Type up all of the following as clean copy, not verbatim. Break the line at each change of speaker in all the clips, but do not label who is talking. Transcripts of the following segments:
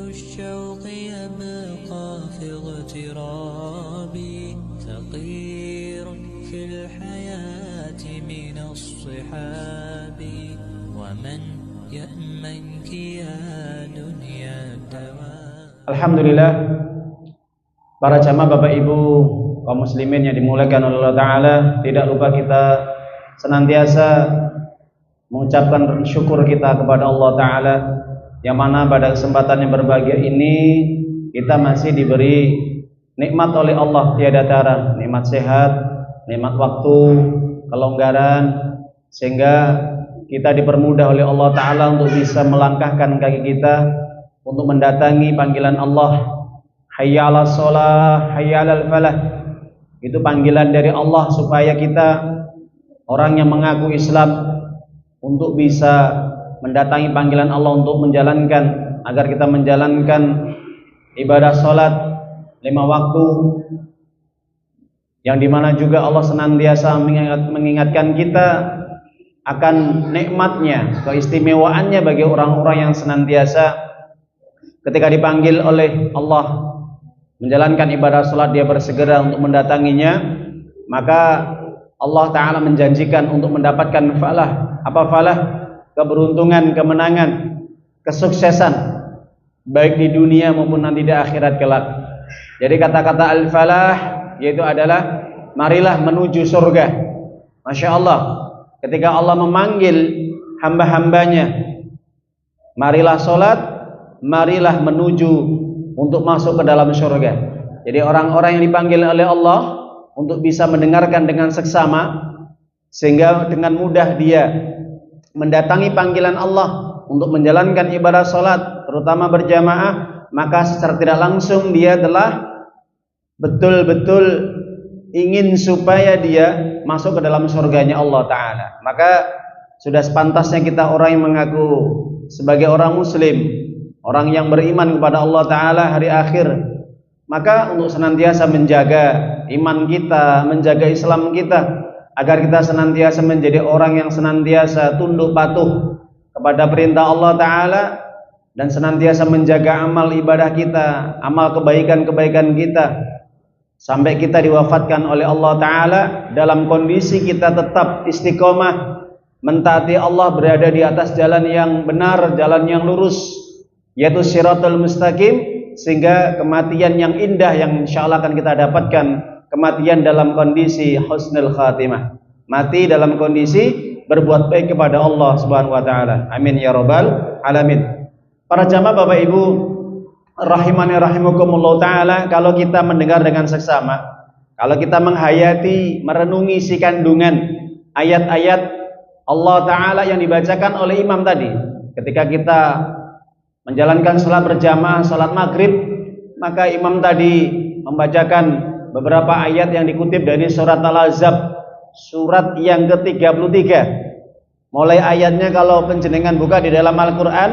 الشوق يبقى في اغترابي فقير في الحياة من الصحاب ومن يأمنك يا دنيا الدوام.
Alhamdulillah, para jamaah Bapak Ibu kaum muslimin yang dimuliakan oleh Allah Ta'ala, tidak lupa kita senantiasa mengucapkan syukur kita kepada Allah Ta'ala, yang mana pada kesempatan yang berbahagia ini kita masih diberi nikmat oleh Allah tiada tara, nikmat sehat, nikmat waktu, kelonggaran, sehingga kita dipermudah oleh Allah Ta'ala untuk bisa melangkahkan kaki kita untuk mendatangi panggilan Allah, hayya 'alas shalah, hayya 'alal falah. Itu panggilan dari Allah supaya kita orang yang mengaku Islam untuk bisa mendatangi panggilan Allah untuk menjalankan, agar kita menjalankan ibadah salat 5 waktu, yang dimana juga Allah senantiasa mengingatkan kita akan nikmatnya, keistimewaannya bagi orang-orang yang senantiasa ketika dipanggil oleh Allah menjalankan ibadah salat dia bersegera untuk mendatanginya, maka Allah Ta'ala menjanjikan untuk mendapatkan falah. Apa falah? Keberuntungan, kemenangan, kesuksesan baik di dunia maupun nanti di akhirat kelak. Jadi kata-kata al-falah yaitu adalah marilah menuju surga. Masya Allah, ketika Allah memanggil hamba-hambanya, marilah sholat, marilah menuju untuk masuk ke dalam surga. Jadi orang-orang yang dipanggil oleh Allah untuk bisa mendengarkan dengan seksama, sehingga dengan mudah dia mendatangi panggilan Allah untuk menjalankan ibadah salat terutama berjamaah, maka secara tidak langsung dia telah betul-betul ingin supaya dia masuk ke dalam surganya Allah Ta'ala. Maka sudah sepantasnya kita orang yang mengaku sebagai orang muslim, orang yang beriman kepada Allah Ta'ala hari akhir, maka untuk senantiasa menjaga iman kita, menjaga Islam kita, agar kita senantiasa menjadi orang yang senantiasa tunduk patuh kepada perintah Allah Ta'ala, dan senantiasa menjaga amal ibadah kita, amal kebaikan-kebaikan kita, sampai kita diwafatkan oleh Allah Ta'ala dalam kondisi kita tetap istiqomah mentaati Allah, berada di atas jalan yang benar, jalan yang lurus, yaitu Shiratul Mustaqim, sehingga kematian yang indah yang insyaallah akan kita dapatkan, kematian dalam kondisi husnul khatimah, mati dalam kondisi berbuat baik kepada Allah Subhanahu wa taala. Amin ya rabbal alamin. Para jamaah Bapak Ibu rahimani rahimakumullah taala, kalau kita mendengar dengan seksama, kalau kita menghayati, merenungi isi kandungan ayat-ayat Allah Ta'ala yang dibacakan oleh imam tadi, ketika kita menjalankan salat berjamaah, salat maghrib, maka imam tadi membacakan beberapa ayat yang dikutip dari surat Al-Ahzab, surat yang ke-33. Mulai ayatnya kalau penjenengan buka di dalam Al-Quran,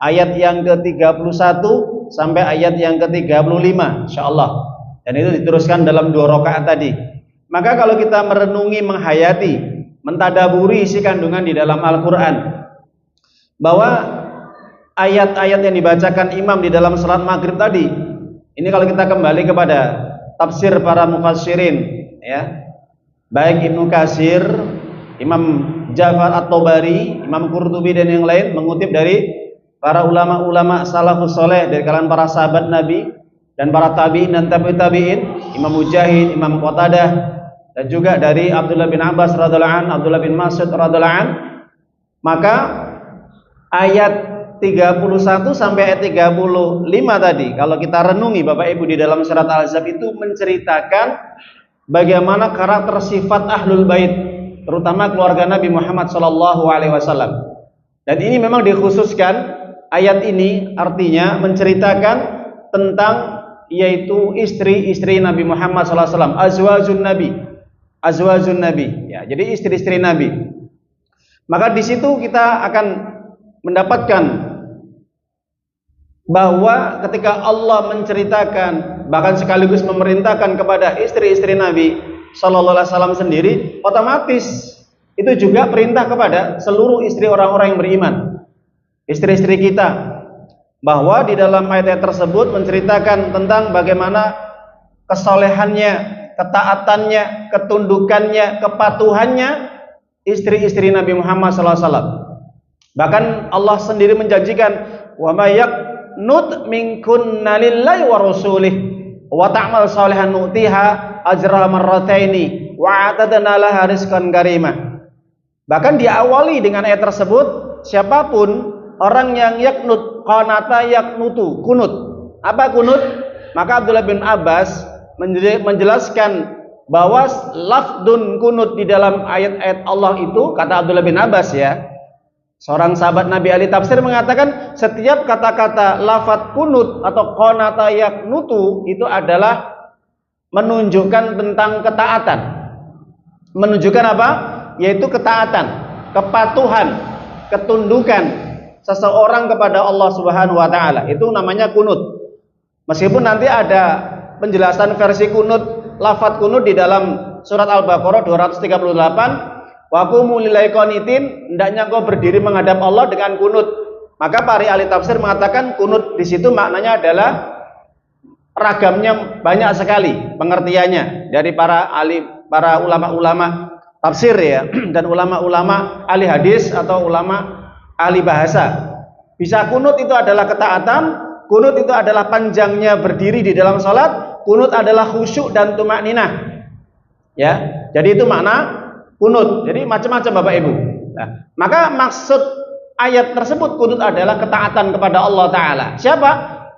ayat yang ke-31 sampai ayat yang ke-35 insyaallah. Dan itu diteruskan dalam 2 rakaat tadi. Maka kalau kita merenungi, menghayati, mentadaburi isi kandungan di dalam Al-Quran, bahwa ayat-ayat yang dibacakan imam di dalam salat maghrib tadi, ini kalau kita kembali kepada tafsir para mufassirin, ya, baik Ibnu Katsir, Imam Ja'far At-Tabari, Imam Qurtubi dan yang lain mengutip dari para ulama-ulama salafus saleh dari kalangan para sahabat Nabi dan para tabi'in dan tabi'in, Imam Mujahid, Imam Qatadah, dan juga dari Abdullah bin Abbas radhiyallahu anhu, Abdullah bin Mas'ud radhiyallahu anhu. Maka ayat 31 sampai ayat 35 tadi, kalau kita renungi Bapak Ibu di dalam surat Al-Ahzab, itu menceritakan bagaimana karakter sifat Ahlul Bait, terutama keluarga Nabi Muhammad SAW. Dan ini memang dikhususkan, ayat ini artinya menceritakan tentang yaitu istri-istri Nabi Muhammad SAW, azwajun Nabi, ya, jadi istri-istri Nabi. Maka di situ kita akan mendapatkan bahwa ketika Allah menceritakan, bahkan sekaligus memerintahkan kepada istri-istri Nabi Sallallahu Alaihi Wasallam sendiri, otomatis itu juga perintah kepada seluruh istri orang-orang yang beriman, istri-istri kita. bahwa di dalam ayat-ayat tersebut menceritakan tentang bagaimana kesolehannya, ketaatannya, ketundukannya, kepatuhannya istri-istri Nabi Muhammad SAW. Bahkan Allah sendiri menjanjikan, wa may yaqnut minkunna lillahi wa rasulih wa ta'mal shalihan nu'tiha ajraha marrataini wa atadna laha rizqan karimah. Bahkan diawali dengan ayat tersebut, siapapun orang yang yaknut, qanata yaknutu, kunut. Apa kunut? Maka Abdullah bin Abbas menjelaskan bahwa lafdun kunut di dalam ayat-ayat Allah itu, kata Abdullah bin Abbas ya, seorang sahabat Nabi, ahli tafsir mengatakan setiap kata-kata lafaz kunut atau qanata yaknutu itu adalah menunjukkan tentang ketaatan. Menunjukkan apa? Yaitu ketaatan, kepatuhan, ketundukan seseorang kepada Allah Subhanahu wa taala. Itu namanya kunut. Meskipun nanti ada penjelasan versi kunut, lafaz kunut di dalam surat Al-Baqarah 238, wa qumu lillahi qanitin, hendaknya kau berdiri menghadap Allah dengan kunut. Maka para ahli tafsir mengatakan kunut di situ maknanya adalah ragamnya banyak sekali pengertiannya dari para ulama-ulama tafsir ya, dan ulama-ulama ahli hadis atau ulama ahli bahasa. Bisa kunut itu adalah ketaatan, kunut itu adalah panjangnya berdiri di dalam salat, kunut adalah khusyuk dan tumakninah. Ya, jadi itu makna kunut. Jadi macam-macam Bapak Ibu. Nah, maka maksud ayat tersebut kunut adalah ketaatan kepada Allah Taala. Siapa?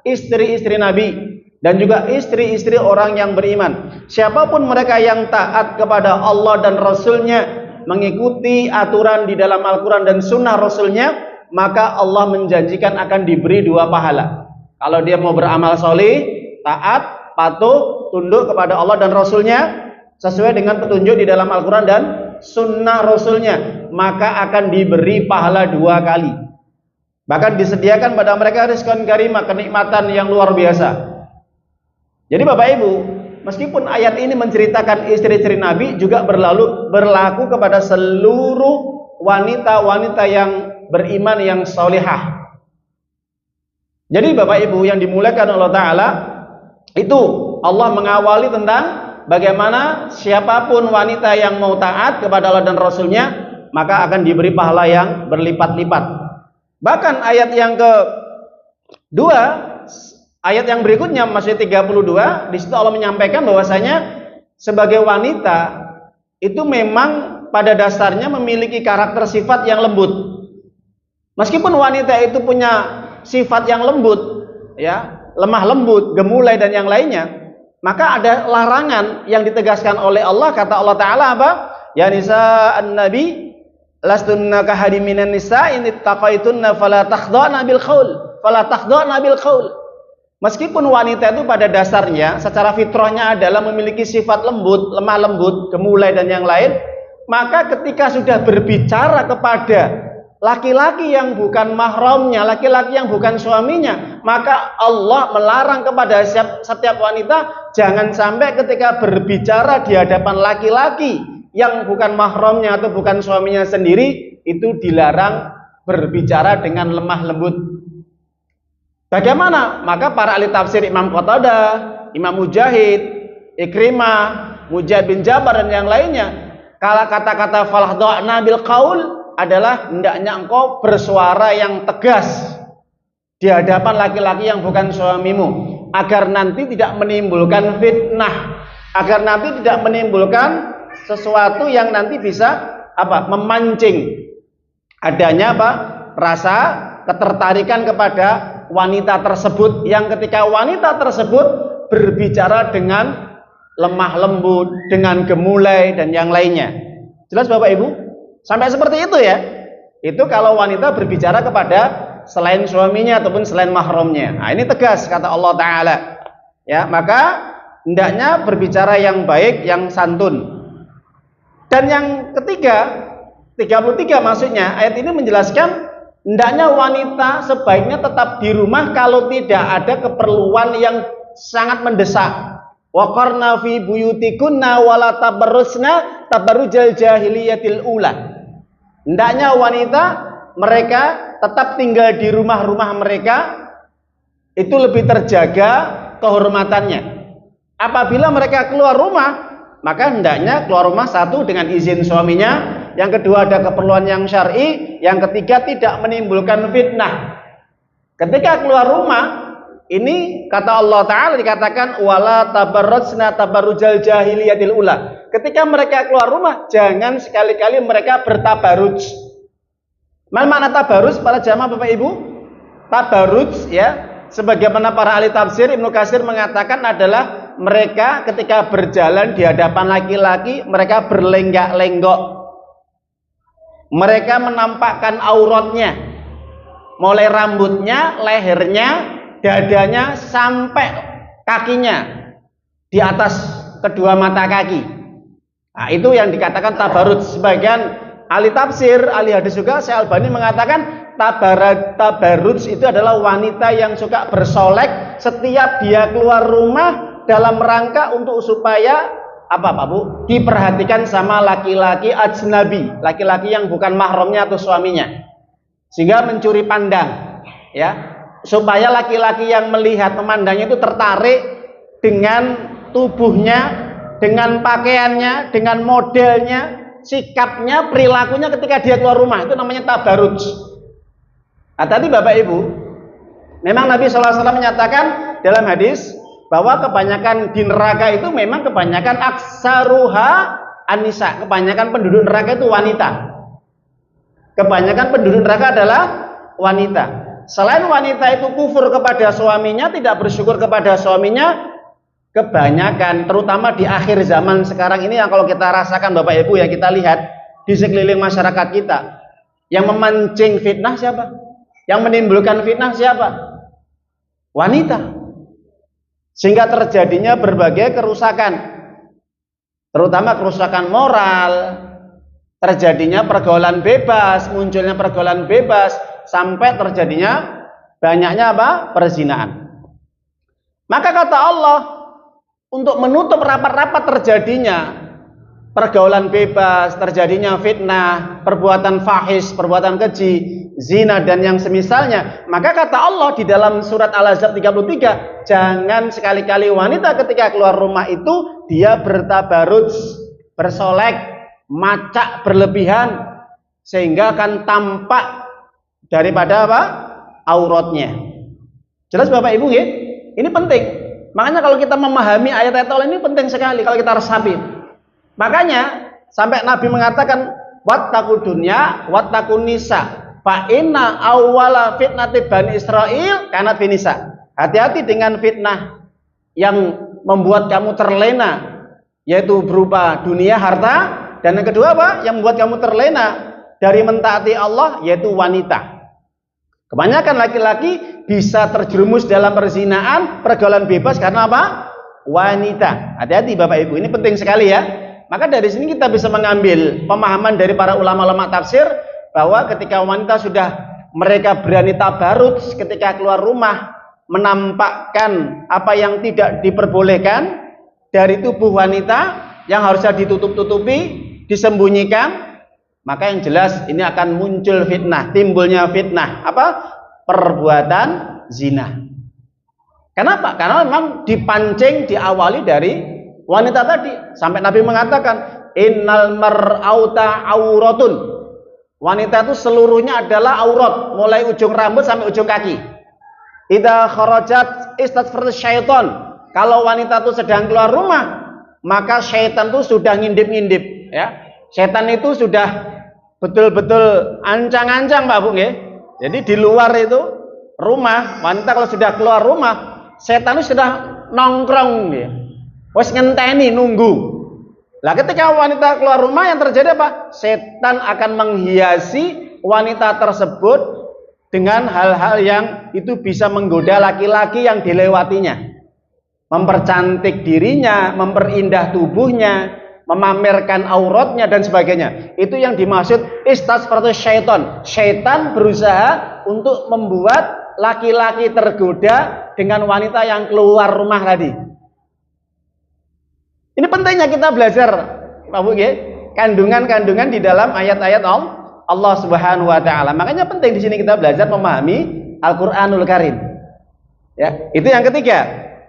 Istri-istri Nabi dan juga istri-istri orang yang beriman. Siapapun mereka yang taat kepada Allah dan Rasulnya, mengikuti aturan di dalam Al-Quran dan Sunnah Rasulnya, maka Allah menjanjikan akan diberi 2 pahala. Kalau dia mau beramal soleh, taat, patuh, tunduk kepada Allah dan Rasulnya sesuai dengan petunjuk di dalam Al-Quran dan Sunnah Rasulnya, maka akan diberi pahala 2 kali. Bahkan disediakan pada mereka rizqan karimah, kenikmatan yang luar biasa. Jadi Bapak Ibu, meskipun ayat ini menceritakan istri-istri Nabi, juga berlaku kepada seluruh wanita-wanita yang beriman yang salihah. Jadi Bapak Ibu yang dimuliakan Allah Ta'ala, itu Allah mengawali tentang bagaimana siapapun wanita yang mau taat kepada Allah dan Rasulnya, maka akan diberi pahala yang berlipat-lipat. Bahkan ayat yang kedua, ayat yang berikutnya masih 32, di situ Allah menyampaikan bahwasanya sebagai wanita itu memang pada dasarnya memiliki karakter sifat yang lembut. Meskipun wanita itu punya sifat yang lembut, ya, lemah lembut, gemulai dan yang lainnya, maka ada larangan yang ditegaskan oleh Allah. Kata Allah Ta'ala apa? Ya nisa an-nabi lastunna kahadi minan nisa in ittaqaitunna fala takhdha'na bil qaul Meskipun wanita itu pada dasarnya secara fitrahnya adalah memiliki sifat lembut, lemah lembut, gemulai dan yang lain, maka ketika sudah berbicara kepada laki-laki yang bukan mahramnya, laki-laki yang bukan suaminya, maka Allah melarang kepada setiap wanita jangan sampai ketika berbicara di hadapan laki-laki yang bukan mahramnya atau bukan suaminya sendiri, itu dilarang berbicara dengan lemah lembut. Bagaimana? Maka para ahli tafsir Imam Qatadah, Imam Mujahid, Ikrimah, Mujahid bin Jabar dan yang lainnya, kalau kata-kata falahdha'na bil qaul adalah hendaknya engkau bersuara yang tegas di hadapan laki-laki yang bukan suamimu, agar nanti tidak menimbulkan fitnah, agar nanti tidak menimbulkan sesuatu yang nanti bisa memancing adanya rasa ketertarikan kepada wanita tersebut, yang ketika wanita tersebut berbicara dengan lemah lembut, dengan gemulai dan yang lainnya. Jelas Bapak Ibu? Sampai seperti itu ya. Itu kalau wanita berbicara kepada selain suaminya ataupun selain mahramnya. Nah, ini tegas kata Allah Ta'ala. Ya, maka hendaknya berbicara yang baik, yang santun. Dan yang ketiga, 33 maksudnya, ayat ini menjelaskan hendaknya wanita sebaiknya tetap di rumah kalau tidak ada keperluan yang sangat mendesak. Wa qarna fi buyutikunna wa la tabarrusna tabarrujal jahiliyatil ula. Hendaknya wanita mereka tetap tinggal di rumah-rumah mereka itu lebih terjaga kehormatannya. Apabila mereka keluar rumah, maka hendaknya keluar rumah satu dengan izin suaminya, yang kedua ada keperluan yang syar'i, yang ketiga tidak menimbulkan fitnah. Ketika keluar rumah, ini kata Allah Ta'ala dikatakan wala tabarrajna tabarrujal jahiliyatil ula. Ketika mereka keluar rumah, jangan sekali-kali mereka bertabaruj. Mana tabaruj para jamaah Bapak Ibu? Tabaruj ya, sebagaimana para ahli tafsir Ibnu Katsir mengatakan adalah mereka ketika berjalan di hadapan laki-laki, mereka berlenggak-lenggok. Mereka menampakkan auratnya, mulai rambutnya, lehernya, dadanya, sampai kakinya, di atas kedua mata kaki. Nah, itu yang dikatakan tabarut. Sebagian ahli tafsir, ahli hadis juga, Syekh Albani mengatakan tabarut itu adalah wanita yang suka bersolek setiap dia keluar rumah dalam rangka untuk supaya apa Pak Bu? Diperhatikan sama laki-laki ajnabi, laki-laki yang bukan mahramnya atau suaminya, sehingga mencuri pandang, ya, supaya laki-laki yang melihat memandangnya itu tertarik dengan tubuhnya, dengan pakaiannya, dengan modelnya, sikapnya, perilakunya ketika dia keluar rumah. Itu namanya tabaruj. Nah, tadi Bapak Ibu, memang Nabi SAW menyatakan dalam hadis bahwa kebanyakan di neraka itu memang kebanyakan aksaruha anisa, kebanyakan penduduk neraka itu wanita. Kebanyakan penduduk neraka adalah wanita. Selain wanita itu kufur kepada suaminya, tidak bersyukur kepada suaminya, kebanyakan terutama di akhir zaman sekarang ini yang kalau kita rasakan Bapak Ibu ya, kita lihat di sekeliling masyarakat kita, yang memancing fitnah siapa? Yang menimbulkan fitnah siapa? Wanita. Sehingga terjadinya berbagai kerusakan, terutama kerusakan moral, terjadinya pergaulan bebas, munculnya pergaulan bebas, sampai terjadinya banyaknya apa? Perzinahan. Maka kata Allah, untuk menutup rapat-rapat terjadinya pergaulan bebas, terjadinya fitnah, perbuatan fahish, perbuatan keji, zina dan yang semisalnya, maka kata Allah di dalam surat Al-Ahzab 33, jangan sekali-kali wanita ketika keluar rumah itu dia bertabaruj, bersolek, macak berlebihan, sehingga akan tampak daripada apa? Auratnya. Jelas Bapak Ibu ya? Ini penting. Makanya kalau kita memahami ayat-ayat Allah ini penting sekali kalau kita resapi. Makanya sampai Nabi mengatakan wattaqud dunya wattaqun nisa. Fa inna awwala fitnati Bani Israil kanat finisa. Hati-hati dengan fitnah yang membuat kamu terlena, yaitu berupa dunia, harta, dan yang kedua apa? Yang membuat kamu terlena dari mentaati Allah, yaitu wanita. Kebanyakan laki-laki bisa terjerumus dalam perzinahan, pergaulan bebas karena apa? Wanita. Hati-hati Bapak Ibu, ini penting sekali ya. Maka dari sini kita bisa mengambil pemahaman dari para ulama-ulama tafsir bahwa ketika wanita sudah mereka berani tabaruj ketika keluar rumah, menampakkan apa yang tidak diperbolehkan dari tubuh wanita yang harusnya ditutup-tutupi, disembunyikan, maka yang jelas ini akan muncul fitnah, timbulnya fitnah, apa? Perbuatan zina. Kenapa? Karena memang dipancing, diawali dari wanita tadi. Sampai Nabi mengatakan innal mar'auta auratun. Wanita itu seluruhnya adalah aurat, mulai ujung rambut sampai ujung kaki. Idza kharajat istadfar syaitan. Kalau wanita itu sedang keluar rumah, maka syaitan itu sudah ngintip-ngintip, ya. Syaitan itu sudah betul-betul ancang-ancang Pak Bu nggih. Jadi di luar itu rumah, wanita kalau sudah keluar rumah, setan itu sudah nongkrong dia. Wes ngenteni nunggu. Lah ketika wanita keluar rumah yang terjadi apa? Setan akan menghiasi wanita tersebut dengan hal-hal yang itu bisa menggoda laki-laki yang dilewatinya. Mempercantik dirinya, memperindah tubuhnya, memamerkan auratnya dan sebagainya. Itu yang dimaksud istasfaratu syaitan. Syaitan berusaha untuk membuat laki-laki tergoda dengan wanita yang keluar rumah tadi. Ini pentingnya kita belajar, Pak Bu, ya, kandungan-kandungan di dalam ayat-ayat Allah Subhanahu wa taala. Makanya penting di sini kita belajar memahami Al-Qur'anul Karim. Ya, itu yang ketiga.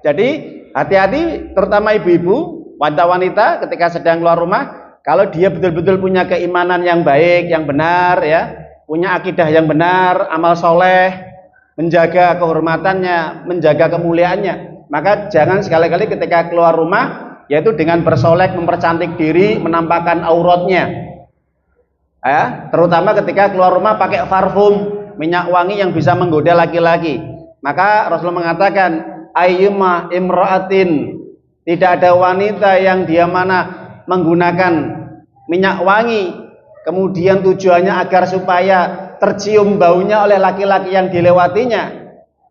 Jadi hati-hati terutama ibu-ibu, wanita-wanita ketika sedang keluar rumah, kalau dia betul-betul punya keimanan yang baik, yang benar ya, punya akidah yang benar, amal soleh, menjaga kehormatannya, menjaga kemuliaannya, maka jangan sekali-kali ketika keluar rumah yaitu dengan bersolek, mempercantik diri, menampakkan auratnya ya, terutama ketika keluar rumah pakai parfum, minyak wangi yang bisa menggoda laki-laki. Maka Rasulullah mengatakan ayyuma imra'atin, tidak ada wanita yang dia mana menggunakan minyak wangi kemudian tujuannya agar supaya tercium baunya oleh laki-laki yang dilewatinya,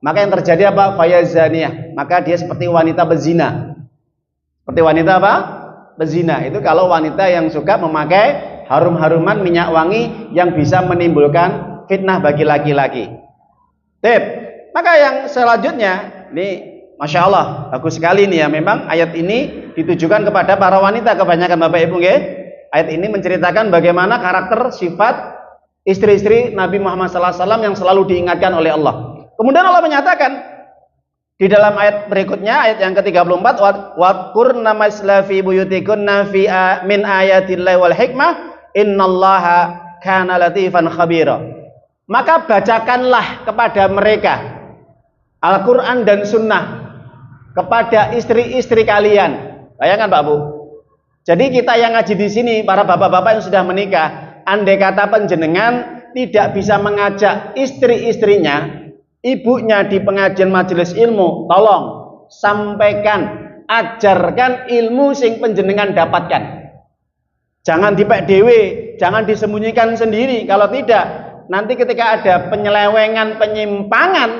maka yang terjadi apa? Fayazaniyah, maka dia seperti wanita bezina. Seperti wanita apa? Bezina. Itu kalau wanita yang suka memakai harum-haruman minyak wangi yang bisa menimbulkan fitnah bagi laki-laki. Tip. Maka yang selanjutnya, ini Masya Allah, bagus sekali nih ya. Memang ayat ini ditujukan kepada para wanita kebanyakan Bapak Ibu nggih. Ayat ini menceritakan bagaimana karakter sifat istri-istri Nabi Muhammad SAW yang selalu diingatkan oleh Allah. Kemudian Allah menyatakan di dalam ayat berikutnya, ayat yang ke-34, wadkurna masla fi buyutikunna fi min ayatillahi wal hikmah innallaha kana latifan khabira. Maka bacakanlah kepada mereka Al-Quran dan Sunnah kepada istri-istri kalian. Bayangkan Pak Bu. Jadi kita yang ngaji di sini, para bapak-bapak yang sudah menikah, andai kata panjenengan tidak bisa mengajak istri-istrinya, ibunya di pengajian majelis ilmu, tolong sampaikan, ajarkan ilmu sing panjenengan dapatkan. Jangan dipek dewe, jangan disembunyikan sendiri. Kalau tidak, nanti ketika ada penyelewengan, penyimpangan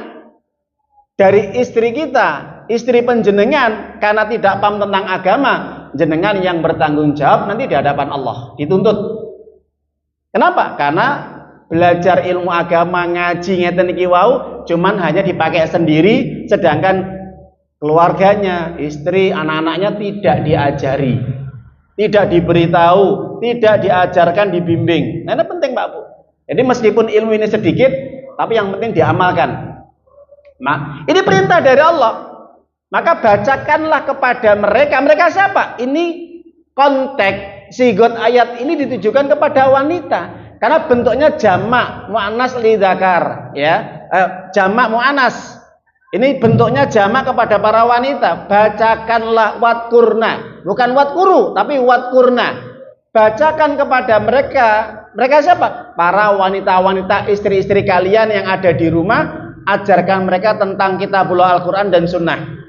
dari istri kita, istri panjenengan, karena tidak paham tentang agama, jenengan yang bertanggung jawab nanti di hadapan Allah, dituntut. Kenapa? Karena belajar ilmu agama, ngaji ngeten iki wau cuman hanya dipakai sendiri, sedangkan keluarganya, istri, anak-anaknya tidak diajari, tidak diberitahu, tidak diajarkan, dibimbing. Nah, ini penting Pak Bu. Jadi meskipun ilmu ini sedikit, tapi yang penting diamalkan. Nah, ini perintah dari Allah. Maka bacakanlah kepada mereka. Mereka siapa? Ini konteks sigot ayat ini ditujukan kepada wanita. Karena bentuknya jamak muannas lidzakar, ya. Jamak muannas. Ini bentuknya jamak kepada para wanita. Bacakanlah wadkurna, bukan wadkuru, tapi wadkurna. Bacakan kepada mereka. Mereka siapa? Para wanita-wanita, istri-istri kalian yang ada di rumah. Ajarkan mereka tentang kitabullah Al-Quran dan Sunnah.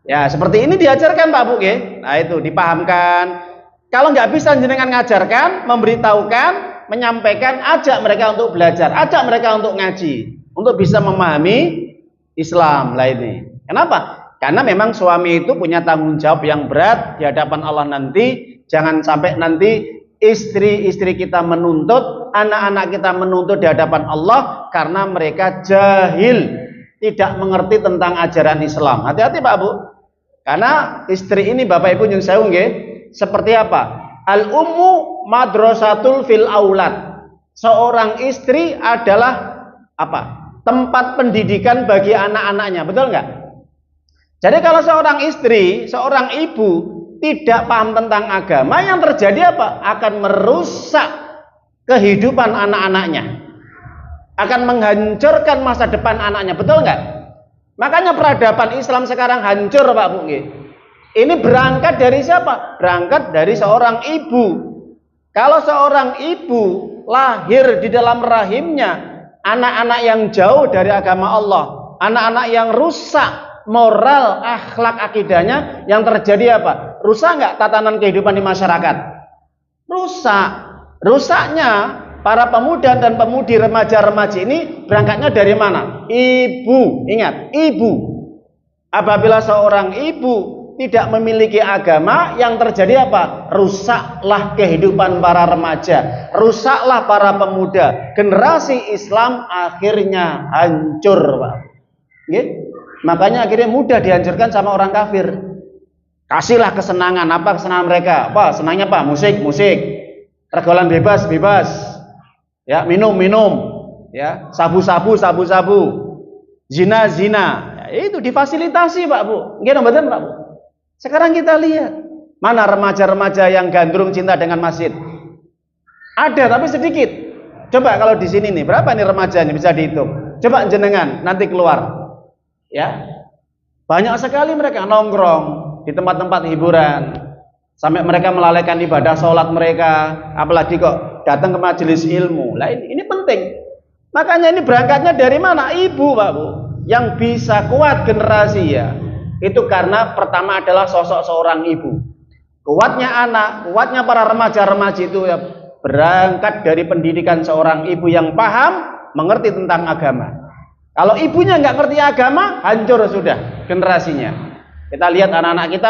Ya, seperti ini diajarkan Pak Bu. Nah, itu dipahamkan. Kalau nggak bisa jenengan ngajarkan, memberitahukan, menyampaikan, ajak mereka untuk belajar, ajak mereka untuk ngaji, untuk bisa memahami Islam lah ini. Kenapa? Karena memang suami itu punya tanggung jawab yang berat di hadapan Allah nanti. Jangan sampai nanti istri-istri kita menuntut, anak-anak kita menuntut di hadapan Allah karena mereka jahil, tidak mengerti tentang ajaran Islam. Hati-hati Pak Bu. Karena istri ini Bapak Ibu nyun sewu nggih, seperti apa? Al-ummu madrasatul fil aulad. Seorang istri adalah apa? Tempat pendidikan bagi anak-anaknya, betul nggak? Jadi kalau seorang istri, seorang ibu tidak paham tentang agama, yang terjadi apa? Akan merusak kehidupan anak-anaknya, akan menghancurkan masa depan anaknya, betul nggak? Makanya peradaban Islam sekarang hancur Pak Bu. Ini berangkat dari siapa? Berangkat dari seorang ibu. Kalau seorang ibu lahir di dalam rahimnya anak-anak yang jauh dari agama Allah, anak-anak yang rusak moral, akhlak, akidahnya, yang terjadi apa? Rusak nggak tatanan kehidupan di masyarakat? Rusak. Rusaknya para pemuda dan pemudi, remaja-remaja ini berangkatnya dari mana? Ibu. Ingat, ibu. Apabila seorang ibu tidak memiliki agama, yang terjadi apa? Rusaklah kehidupan para remaja, rusaklah para pemuda. Generasi Islam akhirnya hancur, Pak. Makanya akhirnya mudah dihancurkan sama orang kafir. Kasihlah kesenangan. Apa kesenangan mereka? Apa senangnya Pak? Musik. Pergaulan bebas. Ya, minum, ya, sabu-sabu, zina. Nah, itu difasilitasi Pak Bu. Nggih mboten Pak Bu. Sekarang kita lihat, mana remaja-remaja yang gandrung cinta dengan masjid? Ada tapi sedikit. Coba kalau di sini nih, berapa nih remajanya bisa dihitung? Coba jenengan nanti keluar. Ya. Banyak sekali mereka nongkrong di tempat-tempat hiburan. Sampai mereka melalaikan ibadah sholat mereka, apalagi kok datang ke majelis ilmu. Lah ini penting. Makanya ini berangkatnya dari mana? Ibu, Pak Bu. Yang bisa kuat generasi ya. Itu karena pertama adalah sosok seorang ibu. Kuatnya anak, kuatnya para remaja-remaja itu ya berangkat dari pendidikan seorang ibu yang paham, mengerti tentang agama. Kalau ibunya nggak ngerti agama, hancur sudah generasinya. Kita lihat anak-anak kita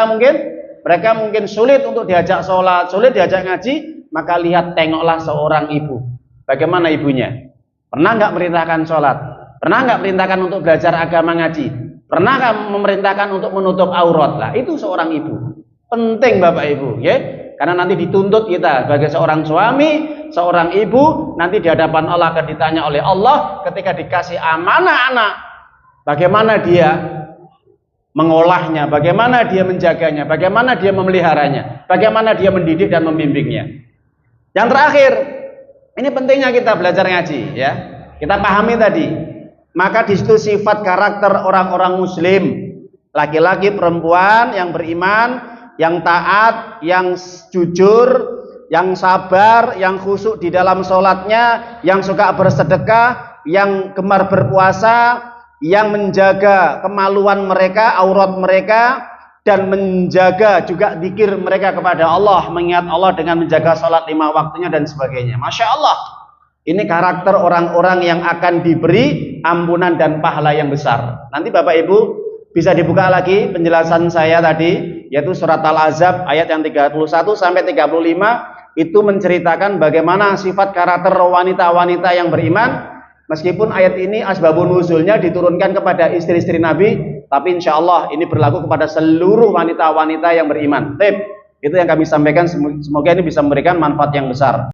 mereka mungkin sulit untuk diajak sholat, sulit diajak ngaji, maka tengoklah seorang ibu. Bagaimana ibunya? Pernah nggak merintahkan sholat? Pernah nggak perintahkan untuk belajar agama ngaji? Pernah nggak memerintahkan untuk menutup aurat? Lah itu seorang ibu. Penting Bapak Ibu, ya. Karena nanti dituntut kita sebagai seorang suami, seorang ibu, nanti di hadapan Allah akan ditanya oleh Allah ketika dikasih amanah anak, bagaimana dia mengolahnya, bagaimana dia menjaganya, bagaimana dia memeliharanya, bagaimana dia mendidik dan membimbingnya. Yang terakhir, ini pentingnya kita belajar ngaji, ya. Kita pahami tadi. Maka di situ sifat karakter orang-orang muslim, laki-laki, perempuan yang beriman, yang taat, yang jujur, yang sabar, yang khusyuk di dalam sholatnya, yang suka bersedekah, yang gemar berpuasa, yang menjaga kemaluan mereka, aurat mereka, dan menjaga juga zikir mereka kepada Allah, mengingat Allah dengan menjaga sholat 5 waktunya dan sebagainya. Masya Allah, ini karakter orang-orang yang akan diberi ampunan dan pahala yang besar. Nanti Bapak Ibu bisa dibuka lagi penjelasan saya tadi, yaitu surat Al-Ahzab ayat yang 31 sampai 35, itu menceritakan bagaimana sifat karakter wanita-wanita yang beriman. Meskipun ayat ini asbabun nuzulnya diturunkan kepada istri-istri Nabi, tapi insya Allah ini berlaku kepada seluruh wanita-wanita yang beriman. Itu yang kami sampaikan, semoga ini bisa memberikan manfaat yang besar.